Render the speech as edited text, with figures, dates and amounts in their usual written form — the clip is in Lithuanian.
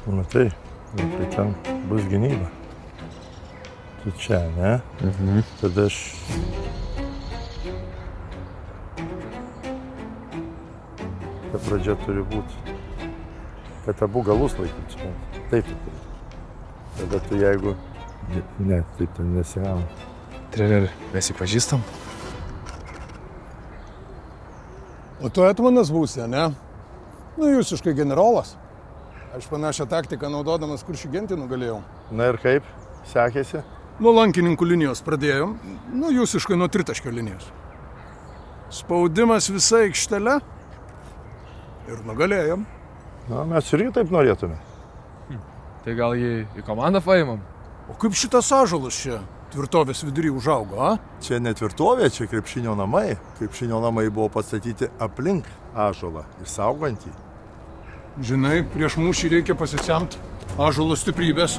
Matai, tai ten bus gynyba. Tu čia, ne? Tada aš... Ta pradžia turi būti, kad abu galus laikyti. Taip, tada tu jeigu... Ne, taip ten nesigauna. Treneri, mes jį pažįstam? O tu Etmanas būsi, ne? Nu, jūsiškai generolas. Aš panašią taktiką naudodamas Kuršių gentį nugalėjau. Na ir kaip? Sekėsi? Nuo lankininkų linijos pradėjom. Nu, jūsiškai nuo tritaškio linijos. Spaudimas visą aikštelę. Ir nugalėjom. Na, mes irgi taip norėtume. Tai gal jį į komandą paimam? O kaip šitas ąžuolas čia tvirtovės vidury užaugo, a? Čia ne tvirtovė, čia krepšinio namai. Krepšinio namai buvo pastatyti aplink ąžuolą ir saugant jį. Žinai, prieš mūšį reikia pasisemt ąžuolo stiprybės.